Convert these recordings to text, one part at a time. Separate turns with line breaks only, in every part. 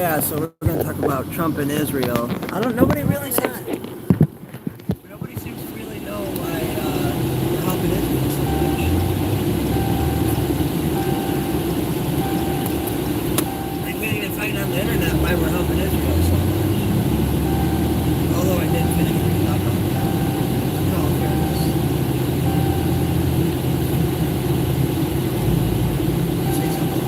Yeah, so we're going to talk about Trump and Israel. Nobody really seems to really know why we're helping Israel so much. I can't even find on the internet why we're helping Israel so much. Although I did finish reading up on that. In all fairness. Say something.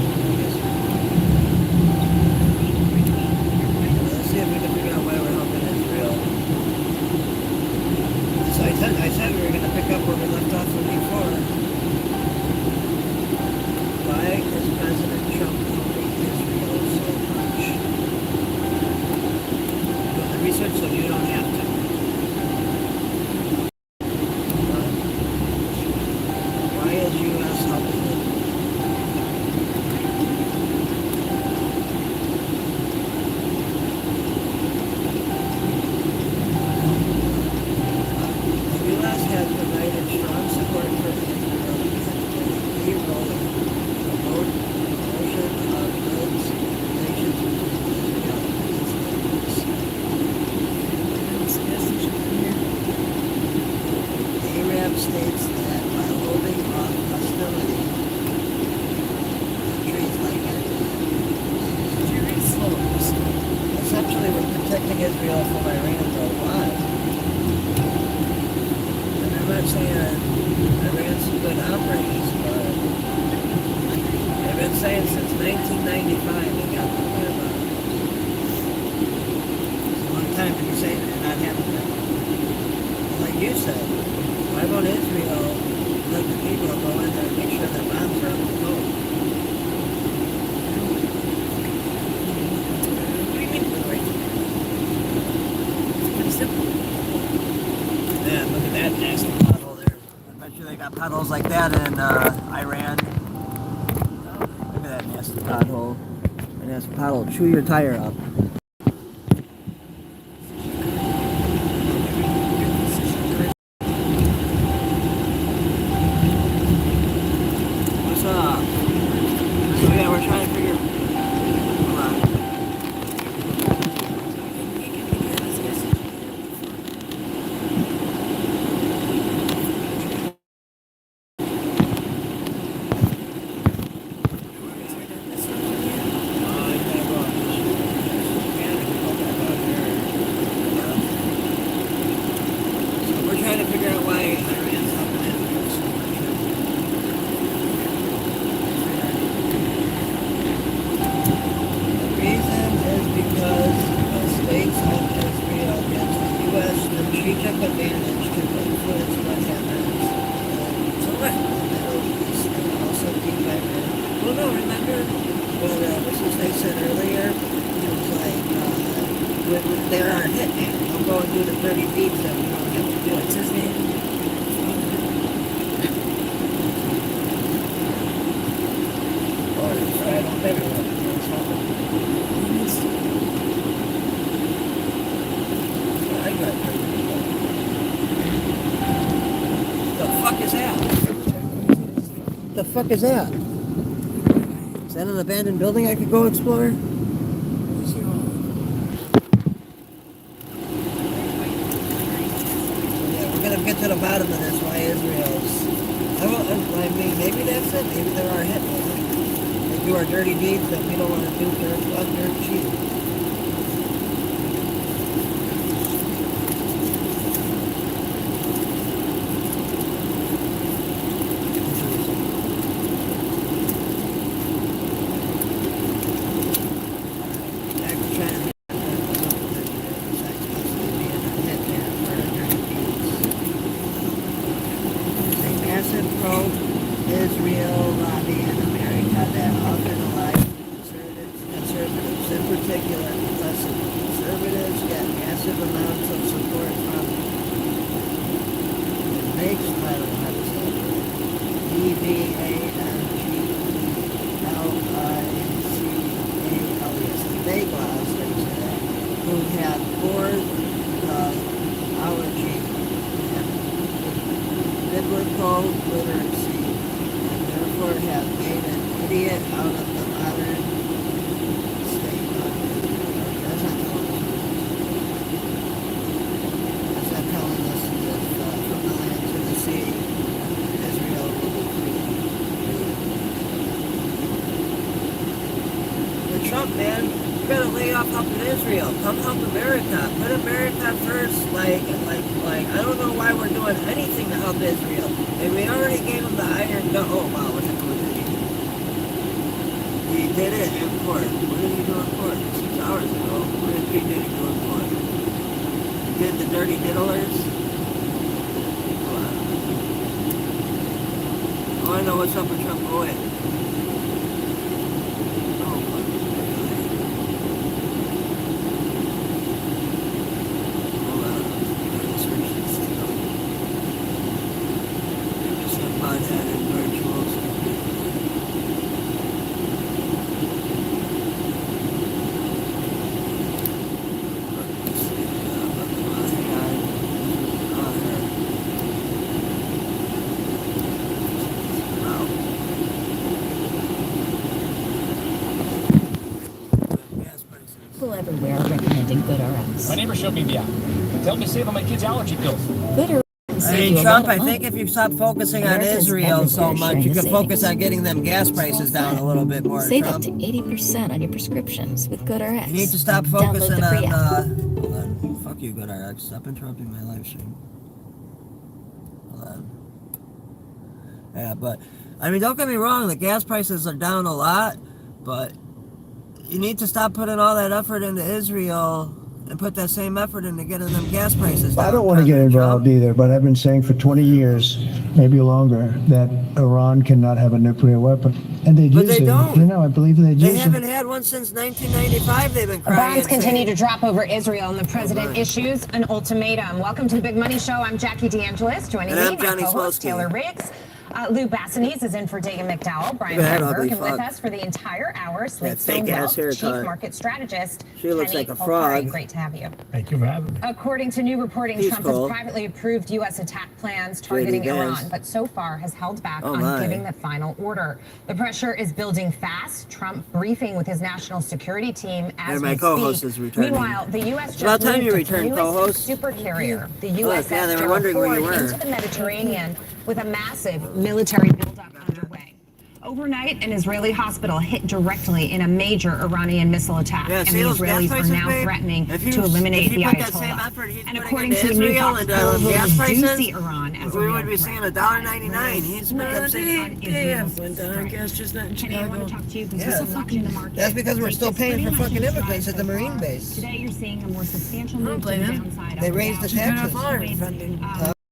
Let's see if we can figure out why we're helping Israel. So I said we were going to pick up where we left off from before. Why is President Trump helping Israel so much? Do the research so you don't have to. Why is U.S. helping Israel? The U.S. has provided strong support for Israel and played a key role in promotion of goods relations between Israel and its neighbors. Arab states that by holding off hostility, countries like essentially we're protecting Israel from Iran worldwide. And I'm not saying Iran's some good operators, but they've been saying since 1995 they got nuclear bombs. It's a long time to be saying they're not having them. Like you said, why won't Israel let the people go in there and make sure their bombs are on the boat?
Pretty simple.
Yeah, look at that nasty pothole there. I bet you they got potholes like that in Iran. Look at that nasty pothole. A nasty pothole. Chew your tire up. What's up? So yeah, we're trying to figure. Hold on. We're trying to figure out why Iran's helping Israel so much. The reason is because the states of Israel get the U.S. strategic advantage to influence what happens in the Middle East and also keep Iran. Well, no, remember what they said earlier? It was like, they're our hitman. They'll go and do the dirty deeds that we don't have to do.
What's his name?
Or it's right on everyone. I got the fuck is that? The fuck is that? Is that an abandoned building I could go explore? Yeah, we're gonna get to the bottom of this. Why Israel's? I mean, maybe that's it. Maybe there are hitmen. They do our dirty deeds that we don't want to do for us dirt cheap. Pro-Israel lobby in America that often aligns conservatives in particular, because conservatives get massive amounts of support from the makes, I don't know how to say it, EVANGELICALS, the Baglaws, who have poured our chief biblical literacy and therefore have made an idiot out of the modern state of Israel. off helping Israel. Come help America. Put America first. Like, I don't know why we're doing anything to help Israel. And we already gave them the Iron Dome. Oh, wow, what's it called? We did it in court. What did we do in court? 6 hours ago. What did we do in court? Did the dirty diddlers? Oh, I know what's up with Trump. Go ahead.
People everywhere are recommending GoodRx.
My neighbor showed me the app. Tell me to save on my kids' allergy pills.
GoodRx.
I mean, Trump, I think if you stop focusing on Israel so much, you can focus on getting them gas prices down a little bit more,
Save
Trump.
up to 80% on your prescriptions with GoodRx.
You need to stop focusing on, hold on. Fuck you, GoodRx. Stop interrupting my live stream. Hold on. Yeah, but, I mean, don't get me wrong, the gas prices are down a lot, but you need to stop putting all that effort into Israel and put that same effort into getting them gas prices down.
I don't want to get involved either, but I've been saying for 20 years, maybe longer, that Iran cannot have a nuclear weapon. And they do.
But they don't.
You know, I believe they do.
They haven't had one since 1995. They've been crying.
Bombs continue to drop over Israel, and the president issues an ultimatum. Welcome to the Big Money Show. I'm Jackie DeAngelis. Joining me, my co-host Taylor Riggs. Lou Bassanese is in for Dagan McDowell. Brian Berg, and with us for the entire hour, Sleep Stonewell, Chief Market Strategist.
She looks like a frog.
Great to have you.
Thank you for having me.
According to new reporting, Trump has privately approved U.S. attack plans targeting Iran, but so far has held back on giving the final order. The pressure is building fast. Trump briefing with his national security team as we speak. Meanwhile, the U.S. just moved its newest super carrier, the USS Gerald Ford, into the Mediterranean with a massive military buildup underway. Overnight, an Israeli hospital hit directly in a major Iranian missile attack, and the Israelis are now threatening to eliminate the Ayatollah. And according to new Fox poll, who do see Iran as a real threat.
We would be seeing $1.99. He's
went down. Gas just not in
Kenny, I want to talk to you because we're watching the market.
That's because we're still paying for fucking immigrants at the Marine base.
Today, you're seeing a more substantial move to the downside.
They raised the taxes.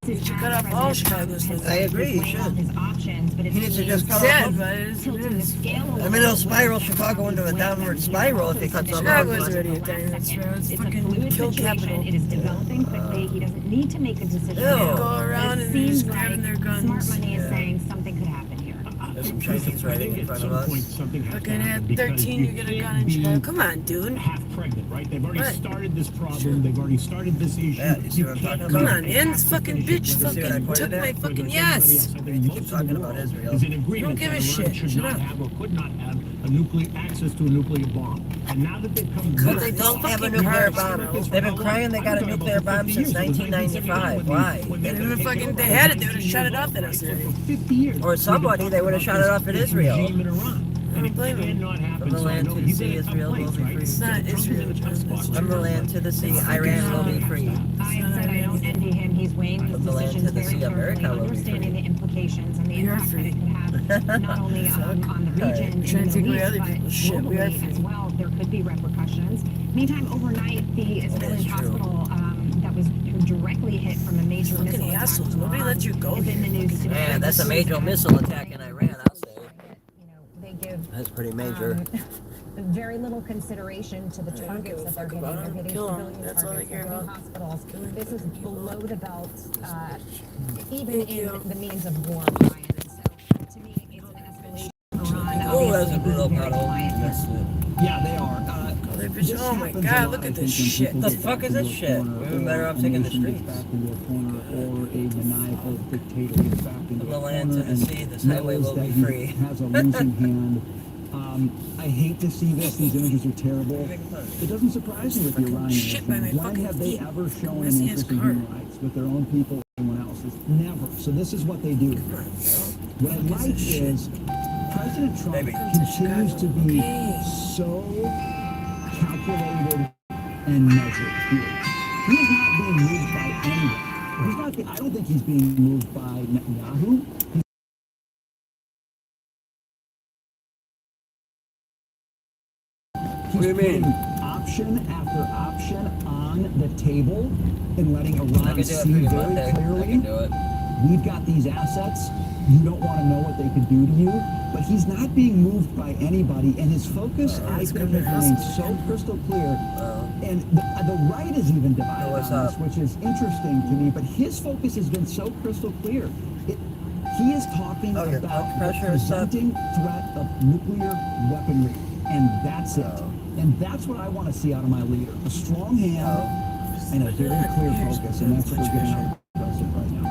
You should cut off all Chicago's funding.
I agree, you should. He needs to just cut off.
But it is.
I mean, it'll spiral Chicago into a downward spiral if he cuts off.
Chicago is already a downward spiral. It's fucking kill capital.
It is developing quickly. He doesn't need to make a decision.
Go around and just grabbing their guns.
Smart money is saying something could happen here.
There's some Chinese right in front of us.
Fucking at 13, you get a gun in Chicago. Come on, dude.
Half pregnant, right? They've already started this problem. They've already started this issue.
Yeah, you see what I'm talking about?
Come on, man. This fucking bitch fucking took my fucking yes.
You keep talking about Israel.
Is in agreement
Don't give a
that Iran
shit.
should
Shut
not
up.
have or could not have a nuclear access to a nuclear bomb. And now that they've come
But they don't have a nuclear bomb. They've been crying they got a nuclear bomb since 1995. Why?
They had it. They would have shut it off at us already.
50 years.
Or somebody, they would have shot it off at Israel.
Regime in Iran.
I don't blame him.
From the land to the sea, Israel will be free.
It's not Israel.
From the land to the sea, Iran will be free.
I said I don't envy him. He's weighing his
From the land
decisions
to the
very
sea,
carefully,
America will be
understanding
free.
the implications and the
We are
impact that
free.
it can have, not only on the region, in
Trying to
the
take away
Middle
other
East,
people's
but
shit. We are
globally
free.
as well. There could be repercussions. Meantime, overnight, the Israeli hospital that was directly hit from a major missile
Fucking
attack
assholes. Nobody let you go.
is in the news today.
Man, that's a major missile attack in Iran, I'll say.
They give
That's pretty major.
very little consideration to the targets that they're hitting. They're hitting
Kill 'em.
civilian
That's all they
targets,
care
they're hitting
about.
hospitals. This is below the belt, even
Thank
in
you.
the means of war, Brian. So to me, it's an escalation. Iran,
Oh, that's a
obviously,
brutal
very
bottle.
quiet.
Yeah, they are.
Oh my god, look at this shit.
What the fuck is this shit? We've been better off taking the streets.
Or a maniacal dictator gets back into
From the
a
land
corner
to the
and
sea, this highway
knows
will
that
be
he
free.
has a losing hand. I hate to see this. These images are terrible. It doesn't surprise me with the Iranians.
shit by my
Why
fucking
have they
feet.
ever shown an
Messy
interest
as
in
car.
human rights with their own people or anyone else's? Never. So this is what they do. What I like is President Trump
Baby.
continues to be so calculated
calculated and measured here. He's not being moved by anyone. I don't think he's being moved by Netanyahu. He's putting option after option on the table and letting Iran see very clearly, we've got these assets. You don't want to know what they could do to you. But he's not being moved by anybody, and his focus, I think, has remained so crystal clear. And the right is even divided on this, which is interesting to me. But his focus has been so crystal clear. He is talking about the presenting threat of nuclear weaponry, and that's it. And that's what I want to see out of my leader: a strong hand and a very clear focus, and that's what we're getting out of the president right now.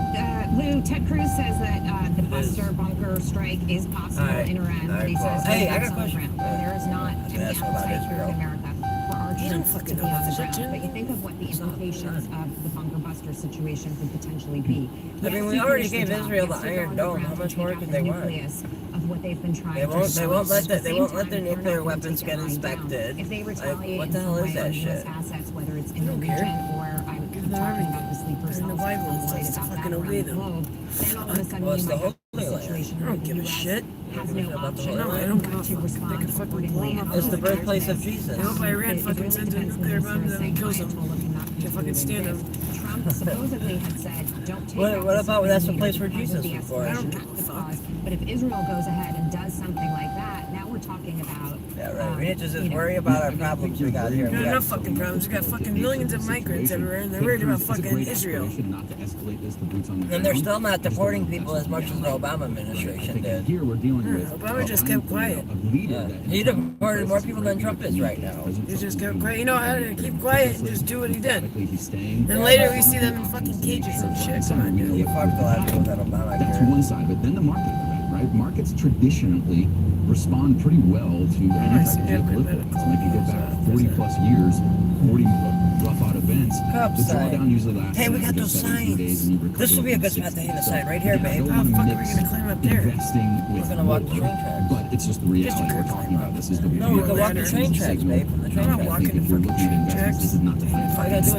Lou, Ted Cruz says that the Buster bunker strike is possible in Iran, but he says
hey, I got a question.
There is not any appetite here in America for our troops to be on the ground. But you think of what the implications of the bunker buster situation could potentially be.
I mean, we already gave Israel the Iron Dome. How much more could they want?
Of what they've been trying
they won't let their nuclear weapons get inspected.
If they retaliate
what the hell is that shit?
Assets, whether it's in the region or I'm talking about the sleeper cells.
In the Bible, it's just to fucking obey them.
Then all of a sudden,
Well, it's
you
the
might have
Holy
a
Land.
situation
I
where
don't
the
give a
US
shit.
has no option
No, I don't give a
to
fuck.
respond
They can fucking
accordingly.
blow 'em up.
It's the birthplace of Jesus.
I hope Iran fucking sends a nuclear bomb and then kills them. Can't fucking stand them.
Trump supposedly had said, don't take
What about that's the place where Jesus was born?
I don't give a fuck.
But if Israel goes ahead and does something like that, now we're talking about.
Yeah, right. We need to just worry about our problems we got here.
We got enough fucking problems. We got fucking millions of migrants everywhere, and they're worried about fucking Israel.
And they're still not deporting people as much as the Obama administration did.
Here we're dealing with
Obama just kept quiet.
Yeah. He deported more people than Trump is right now.
He just kept quiet. You know how to keep quiet and just do what he did. Then later we see them in fucking cages and shit. Come on, dude.
He fucked a lot of people that Obama
That's
cared.
one side, but then the market, right? Markets traditionally respond pretty well to any type of geopolitical. So if you go back 40 plus years, 40 rough out events, the drawdown usually lasts.
Hey, we got those signs. This will be a good spot to hit a sign right here, babe.
How the fuck are we gonna climb up there?
We're gonna walk the train tracks.
But it's just the reality we're talking about. This is the
No, we can walk the train tracks, babe. From the train
I'm not
tracks.
walking the fucking train tracks.
This is not the
All you gotta do is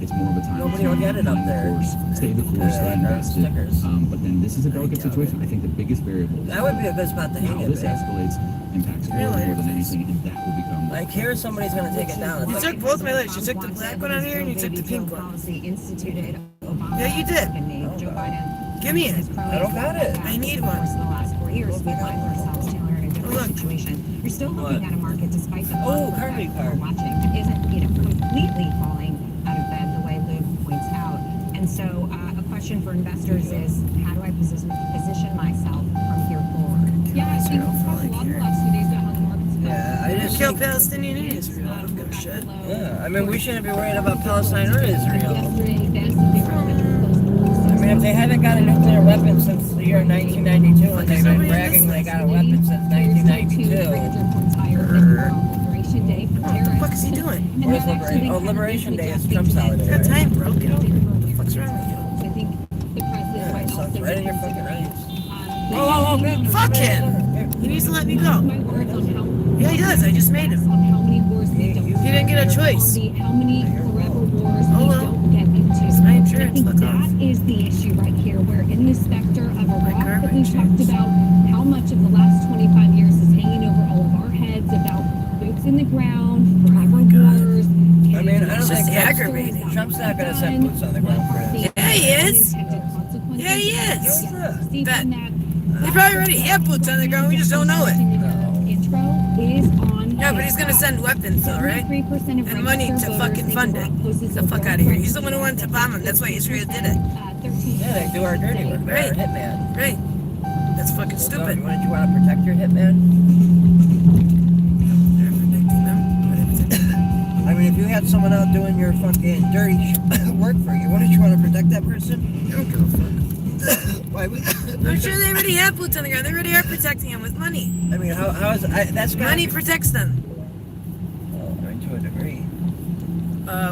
It's more of a time.
Nobody will get it up there.
Stay the course, stay invested.
Stickers.
But then this is a delicate situation. I think the biggest variable.
That would be a good spot to hang
How
it,
this
babe.
escalates impacts oil more than anything, and that will become.
Like here, somebody's gonna take it down.
You took both my legs. You took the black one on here and you took the pink one. Yeah, you did.
Joe Biden.
Give me it.
I don't got it.
I need one.
For the last 4 years, we find ourselves, Taylor, in a different
Look.
situation. You're still looking at a market despite the
Kirby
we're
card.
watching that isn't, completely falling out of bed the way Lou points out. And so, a question for investors is, how do I position myself from here forward?
Yeah, I think it's probably a lot the last few days about how the market's going.
Yeah, I just
Kill
think,
Palestinian and Israel. I don't give a shit.
yeah, I mean, we shouldn't be worried about Palestine or Israel.
Yesterday, advanced that they recommended close to
I mean, if they haven't got a nuclear weapon since the year 1992, and they've been bragging they got a weapon since 1992.
Liberation Day for
What the fuck is he doing?
Where's Liberation? Oh, Liberation Day is Trump's holiday.
Got
Right?
time, bro. Get over here. What the fuck's wrong with you?
I think the president
Yeah,
might
sounds
also
right in your fucking
reconsider,
eyes.
oh,
good.
Fuck him. He needs to let me go.
my words on how
Yeah, he does. I just made him.
on how many wars we don't
He didn't get a choice.
how many forever wars we
Hold on.
don't get into.
It's my
I
insurance.
think
Fuck off.
that is the issue right here, where in the specter of Iraq
car
that we
insurance.
talked about, how much of the last 25 years is hanging over all of our heads about boots in the ground, forever wars.
I mean, I don't
It's
think
just
Trump's-
aggravating.
Trump's not gonna send boots on the ground for us.
Yeah, he is. Yeah, he is. Bet. They probably already have boots on the ground. We just don't know it.
Intro is on.
Yeah, but he's gonna send weapons, though, right?
73% of
And money to
registered
fucking
voters
fund
think
it.
Iraq poses
Get the
a
fuck
threat
out of here.
for
He's the one who wanted to bomb him. That's why Israel did it.
13
Yeah, they do our dirty work. They're our
Right.
hitman.
Right. That's fucking
So,
stupid.
wouldn't you want to protect your hitman?
They're protecting them.
I mean, if you had someone out doing your fucking dirty work for you, wouldn't you want to protect that person?
I don't give a fuck.
Why?
I'm sure they already have boots on the ground. They already are protecting him with money.
I mean, how is that's gotta
Money
be-
protects them.
Well, I mean, to a degree.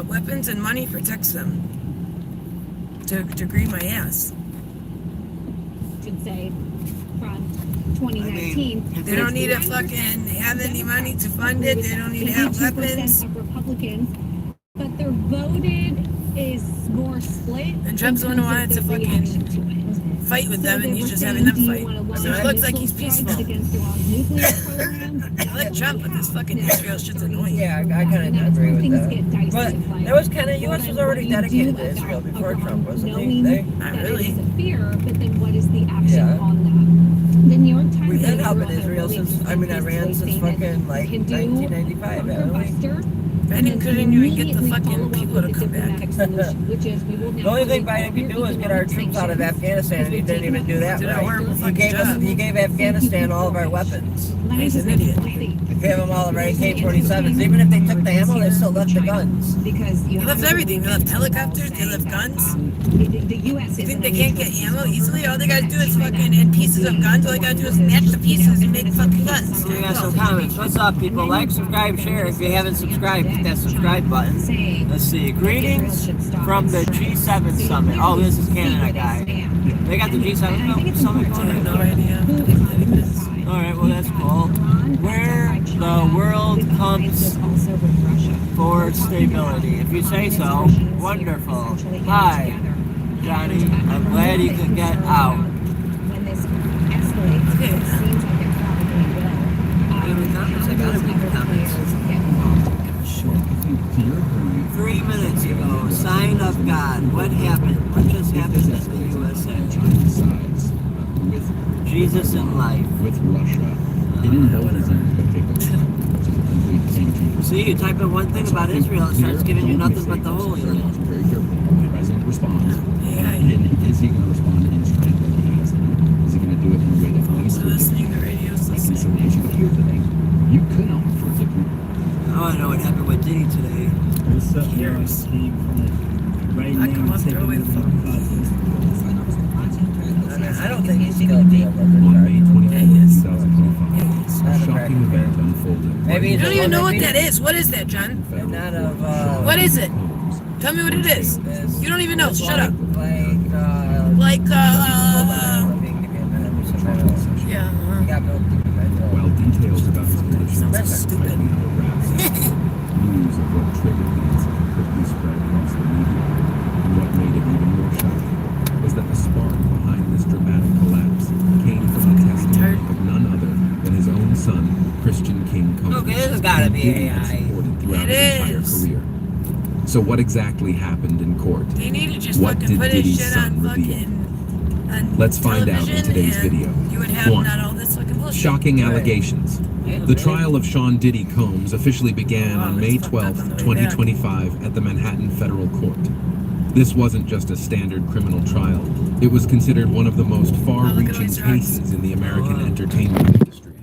Weapons and money protects them. To a degree, my ass.
should say, from 2019.
They don't need to fucking have any money to fund it. They don't need to have weapons.
Of Republicans, but their voted is more split.
And Trump's the one who wanted to fucking fight with them, and he's just having them fight. So it looks like he's peaceful. I like Trump, but this fucking Israel shit's annoying.
Yeah, I kind of agree with that. But that was kind of, U.S. was already dedicated to Israel before Trump, wasn't he?
Not really.
It's a fear, but then what is the action on that? The New York Times.
We've been helping Israel since, Iran since fucking like 1995, haven't we?
Biden couldn't even get the fucking people to come back.
The only thing Biden could do was get our troops out of Afghanistan, and he didn't even do that. Right? He gave Afghanistan all of our weapons.
He's an idiot.
He gave them all of our AK-47s. Even if they took the ammo, they still left the guns.
They left everything. They left helicopters. They left guns. You think they can't get ammo easily? All they gotta do is fucking hit pieces of guns. All they gotta do is match the pieces and make fucking guns.
We got some comments. What's up, people? Like, subscribe, share. If you haven't subscribed, hit that subscribe button. Let's see. Greetings from the G7 summit. Oh, this is Canada guy. They got the G7 summit going on?
No idea.
Alright, well that's cool. Where the world comes for stability. If you say so, wonderful. Hi, Johnny. I'm glad you could get out.
When this escalates, it seems like it probably will.
Any comments? I gotta read the comments. 3 minutes ago, sign of God. What happened? What just happened in the USA? Jesus in life.
With Russia. It involves
See, you type in one thing about Israel, it starts giving you nothing but the Holy Land.
Very careful. The president responds. And is he going to respond in strength like he has? Is he going to do it in a way that's
listening to radio,
reconciliation? But here's the thing. You could offer the group.
I want to know what happened with Diddy today.
Here's. I come up there with
I don't think he's guilty of
On May
20th,
2025, a shocking event unfolded.
Maybe
you don't even know what that is. What is that, John?
Not of,
what is it? Tell me what it is. You don't even know. Shut up. Yeah.
While details about his condition
That's stupid.
news of what triggered the incident quickly spread across the media. And what made it even more shocking was that the spark behind this dramatic collapse came from the testimony of none other than his own son, Christian King Combs.
Okay, this has gotta be AI.
Supported throughout his entire career. So what exactly happened in court?
They need to just
What
fucking
did
put his
Diddy's
shit
son
on
reveal?
fucking
Let's find out in today's video.
You would have
1.
not all this fucking bullshit.
Shocking allegations. The trial of Sean Diddy Combs officially began on May 12, 2025 at the Manhattan Federal Court. This wasn't just a standard criminal trial. It was considered one of the most far-reaching cases in the American entertainment industry.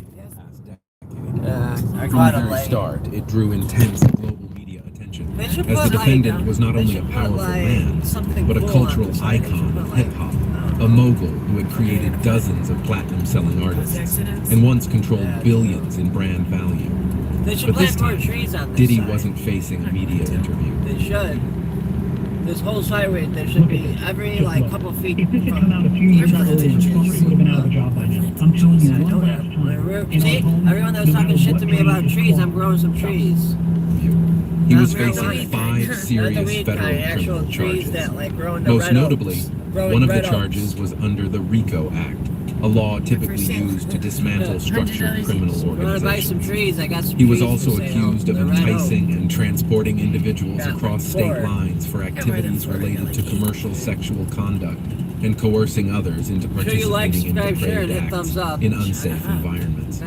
From the very start, it drew intense global media attention, as the defendant was not only a powerful man, but a cultural icon of hip-hop, a mogul who had created dozens of platinum-selling artists, and once controlled billions in brand value. But this time, Diddy wasn't facing a media interview.
They should. This whole sideways, there should be every like couple feet from each other.
Would have been out of a job by now. I'm telling you,
See, everyone that was talking shit to me about trees, I'm growing some trees.
He was facing 5 serious federal criminal charges. Most notably, one of the charges was under the RICO Act, a law typically used to dismantle structured criminal organizations. He was also accused of enticing and transporting individuals across state lines for activities related to commercial sexual conduct and coercing others into participating in depraved acts in unsafe environments.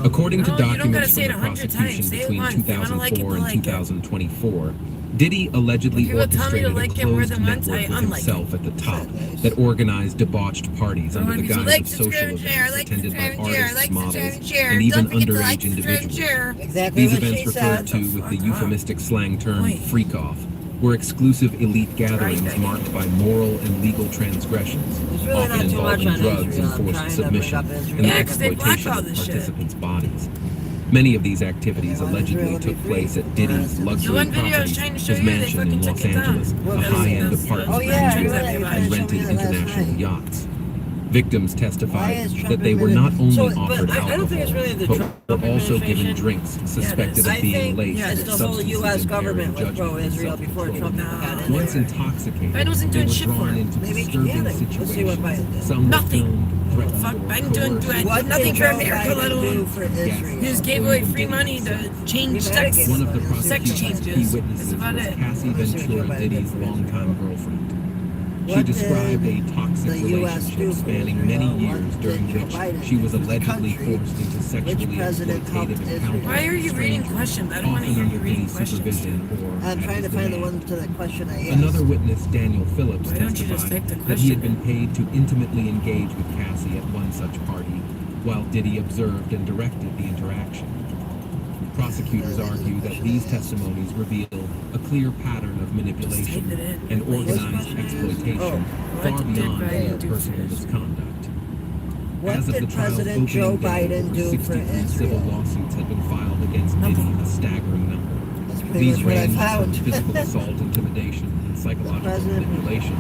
According to documents from the prosecution between 2004 and 2024, Diddy allegedly orchestrated a closed network with himself at the top that organized debauched parties under the guise of social events attended by artists, models, and even underage individuals. These events referred to with the euphemistic slang term freak-off were exclusive elite gatherings marked by moral and legal transgressions, often involving drugs and forced submission and the exploitation of participants' bodies. Many of these activities allegedly took place at Diddy's luxury property, his mansion in Los Angeles, a high-end apartment complex, and rented international yachts. Victims testified that they were not only offered
I don't think it's really the
alcohol,
Trump
but also given
administration.
drinks suspected of being laced with
the whole
substances
U.S.
impairing
government was
judgment and
pro-Israel before
self-control.
Trump got in
Once
there.
intoxicated,
Biden wasn't
they
doing
were
shit for
drawn
him.
into
Maybe
disturbing
Canada. Let's see what
situations.
Biden did.
Some were
Nothing.
filmed, threatened,
Fuck,
or
Biden doing
coerced.
What
nothing
did
for
Joe
America, let
Biden do
alone
for Israel?
he just gave away free money to change sex,
One of the
sex
prosecution's key
changes. That's
witnesses
about
was
it.
Cassie
Let's see what
Ventura
Joe Biden did
Liddy's
for
longtime girlfriend. She
What
described
did
a toxic
the US do
relationship
for
spanning
Israel?
many
What
years
did
during
Joe
which
Biden
she was
do for the
allegedly
country?
forced into sexually
Which president helped
exploitative
Israel?
encounters
Why are you
with
reading
strangers,
questions? I don't want to
often
hear
under
you reading
Liddy's
questions.
supervision or
I'm
at
trying
his
to find the
demand.
one to the question I asked.
Another witness, Daniel Phillips,
Why don't you just take
testified
the
that he had
question?
been paid to intimately engage with Cassie at one such party, while Diddy observed and directed the interaction. Prosecutors argue that these testimonies reveal a clear pattern of manipulation and organized exploitation far beyond mere personal misconduct.
What
As of the
did
trial's
President
opening
Joe
day,
Biden
over
do for
63 civil
Israel?
lawsuits had been filed against Diddy, a staggering number.
That's pretty
These
much what I
range from
found.
physical assault, intimidation, and psychological
President-
manipulation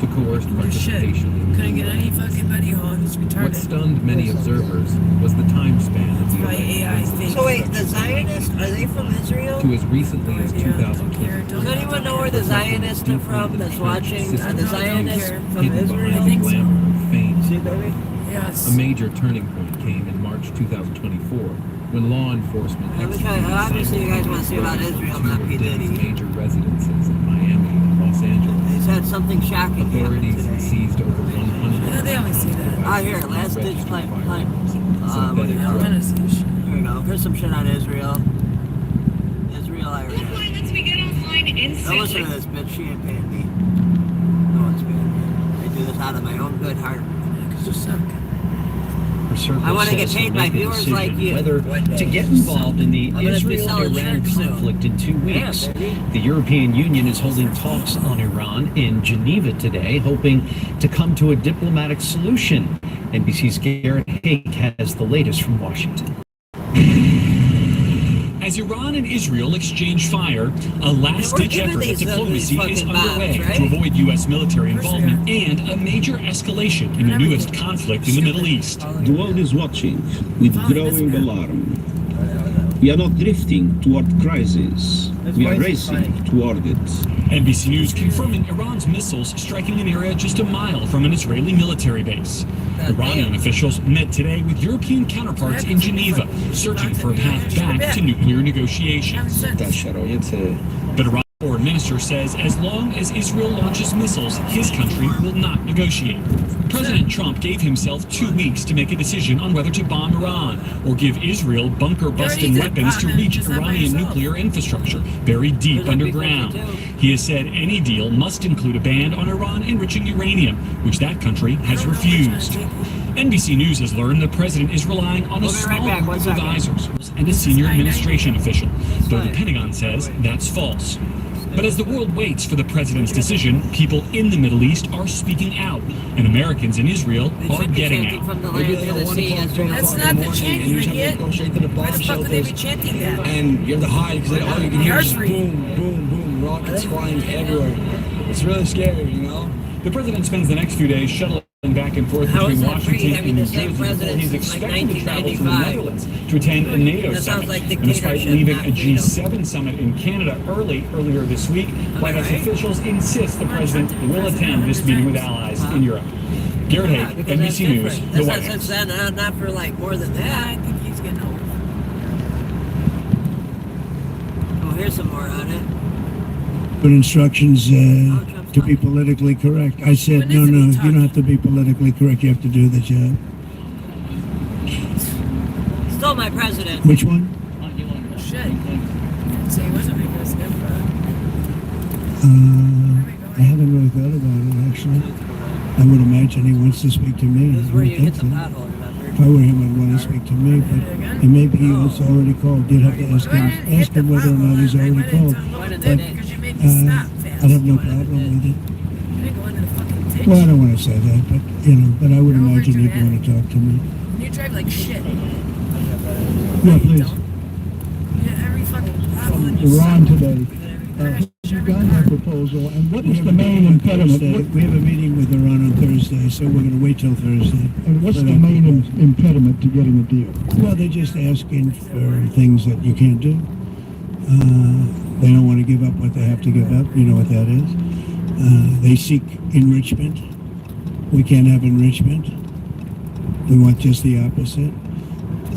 to coerced
No shit.
participation in
Couldn't get any fucking Buddy Holly. It's
What
retarded.
stunned many observers was the time span of the
Why
alleged
AI
incident.
thinks.
So wait, the Zionists, are they from Israel?
To as recently as
Yeah, don't
2020.
care.
Does anyone know where the Zionists are from that's watching? Are the Zionists from
Hidden
Israel?
behind the glamour of fame.
See, baby?
Yes.
A major turning point came in March 2024 when law enforcement
Let me try-
executed
obviously you guys wanna see about Israel,
two
not
of
P.
Diddy's
Diddy.
major residences in Miami and Los Angeles.
They said something shocking happened
Authorities
today.
seized over 100.
Yeah, they always say that.
Ah, here, last ditch
registered
plan.
firearms,
I
synthetic
don't
drugs.
want to see shit.
Here we go. Here's some shit on Israel. Israel, I read.
Let's begin online
Don't listen to this bitch. She ain't paying me. No one's paying me. I do this out of my own good heart.
Because you suck.
I want to get paid by viewers like you.
Whether to get involved in the
I'm gonna be selling
Israel-Iran
shirts soon.
conflict in 2 weeks.
Yeah, baby.
The European Union is holding talks on Iran in Geneva today, hoping to come to a diplomatic solution. NBC's Garrett Haig has the latest from Washington.
As Iran and Israel exchange fire, a last-ditch
giving
effort at
these
diplomacy
fucking
is
bombs,
underway
right?
to avoid U.S. military
course we
involvement and a major escalation in the newest conflict in the Middle East.
The world is watching with growing alarm. We are not drifting toward crisis. We are racing toward it.
NBC News confirming Iran's missiles striking an area just a mile from an Israeli military base. Iranian officials met today with European counterparts in Geneva, searching for a path back to nuclear negotiations. But Iran's foreign minister says as long as Israel launches missiles, his country will not negotiate. President Trump gave himself 2 weeks to make a decision on whether to bomb Iran or give Israel bunker-busting weapons to reach Iranian nuclear infrastructure buried deep underground. He has said any deal must include a ban on Iran enriching uranium, which that country has refused. NBC News has learned the president is relying on a small group of advisors and a senior administration official, though the Pentagon says that's false. But as the world waits for the president's decision, people in the Middle East are speaking out, and Americans in Israel are getting out.
That's not the chant, you idiot. Why the fuck would they be chanting that?
And you have to hide because all you can hear is boom, boom, boom, rockets flying everywhere. It's really scary, you know?
The president spends the next few days shuttling back and forth between Washington and New Jersey before he's expecting to travel to the Netherlands to attend a NATO summit. And despite leaving a G7 summit in Canada earlier this week, White House officials insist the president will attend this meeting with allies in Europe. Garrett Haig, NBC News, the White House.
That's not for like more than that.
I think he's getting old.
Oh, here's some more on it.
But instructions to be politically correct. I said, no, you don't have to be politically correct. You have to do the job.
Still my president.
Which one?
Shit. Didn't say he wasn't my president, but...
I haven't really thought about it, actually. I would imagine he wants to speak to me.
This is where you hit the pothole, remember?
If I were him, I'd want to speak to me, but and maybe he was already called. Did have to ask him whether or not he's already called. But I'd have no problem with it. Well, I don't want to say that, but but I would imagine he'd want to talk to me.
You drive like shit.
Yeah, please.
Yeah, every fucking pothole in your
Iran today. You've got that proposal, and what is the main impediment? We have a meeting with Iran on Thursday, so we're going to wait till Thursday. And what's the main impediment to getting a deal? Well, they're just asking for things that you can't do. They don't want to give up what they have to give up. You know what that is. They seek enrichment. We can't have enrichment. We want just the opposite.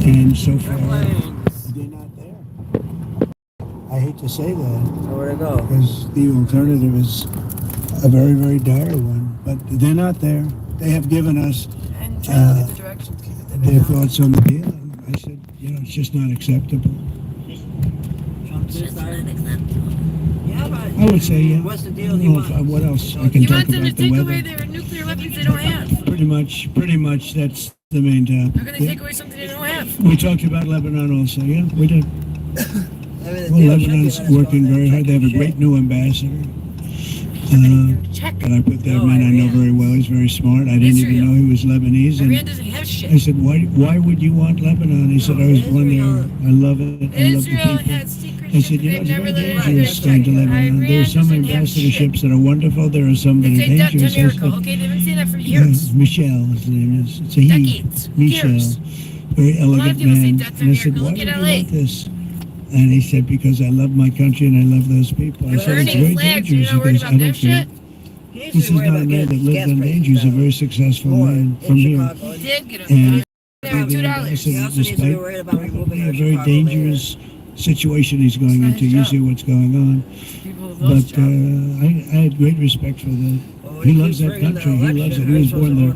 And so far, they're not there. I hate to say that.
So where to go?
Because the alternative is a very, very dire one. But they're not there. They have given us their thoughts on the deal. And I said, it's just not acceptable.
Yeah, but
I would say, yeah.
What's the deal he wants?
What else I can
He
talk
wants them
about
to
the
take
weather.
away their nuclear weapons they don't have.
Pretty much, that's the main topic.
They're going to take away something they don't have.
We talked about Lebanon also, yeah, we did.
I mean,
Well, Lebanon's working very hard. They have a great new ambassador. And I put that man I know very well. He's very smart. I didn't even know he was Lebanese. And
Iran doesn't have shit.
I said, why would you want Lebanon? He said, I was born there. I love it. I love the
Israel
people.
has secret
I said,
shit
it's
they've never
very
let
dangerous going to Lebanon. There are some ambassadorships that are wonderful. There are some that are
They say that to
dangerous.
America. Okay, they've been saying that for years.
Michelle, his name is. It's a he.
Decades.
Michelle.
Years.
Very elegant
people say
man.
that to
And I said,
America.
why
Look
would
at
you
LA.
want this? And he said, because I love my country and I love those people. I said, it's very
Flags, you're
dangerous.
not worried
He goes,
about
I
that
don't
shit?
care. This is not a man that lives on danger. He's a very successful man from here.
He did get
And
$2.
He also needs to be worried about removing
a
our
very
Chicago
dangerous situation he's going into. You see what's going on. But I had great respect for that. He loves that country. He loves it. He was born there.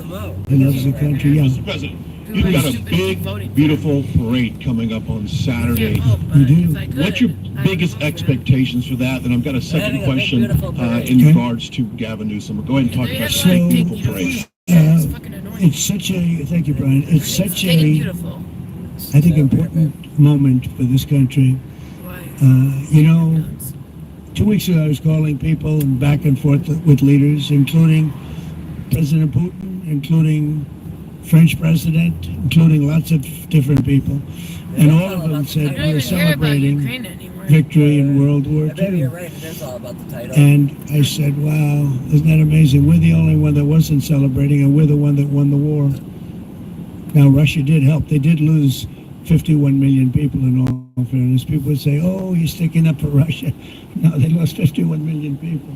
He loves the country. Yeah.
Mr. President, you've got a big, beautiful parade coming up on Saturday.
We do.
What's your biggest expectations for that? And I've got a second question in regards to Gavin Newsom. Go ahead and talk about the beautiful parade.
It's such a, thank you, Brian. It's such a, I think, important moment for this country. 2 weeks ago I was calling people and back and forth with leaders, including President Putin, including French president, including lots of different people. And all of them said we're celebrating victory in World War II. And I said, wow, isn't that amazing? We're the only one that wasn't celebrating, and we're the one that won the war. Now, Russia did help. They did lose 51 million people in all fairness. People would say, oh, you're sticking up for Russia. No, they lost 51 million people.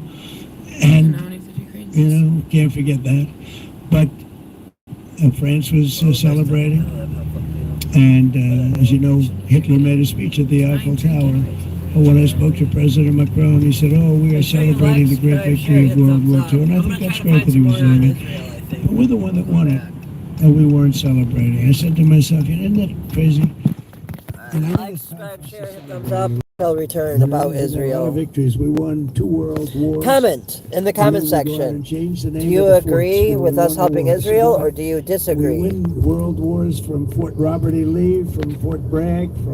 And, can't forget that. But France was celebrating. And as you know, Hitler made a speech at the Eiffel Tower. But when I spoke to President Macron, he said, oh, we are celebrating the great victory of World War II. And I think that's great that he was doing it. But we're the one that won it. And we weren't celebrating. I said to myself, isn't that crazy?
Like, subscribe, share, hit thumbs up. I'll return about Israel.
Victories. We won 2 world wars.
Comment in the comment section. Do you agree with us helping Israel, or do you disagree?
We win world wars from Fort Robert E. Lee, from Fort Bragg, from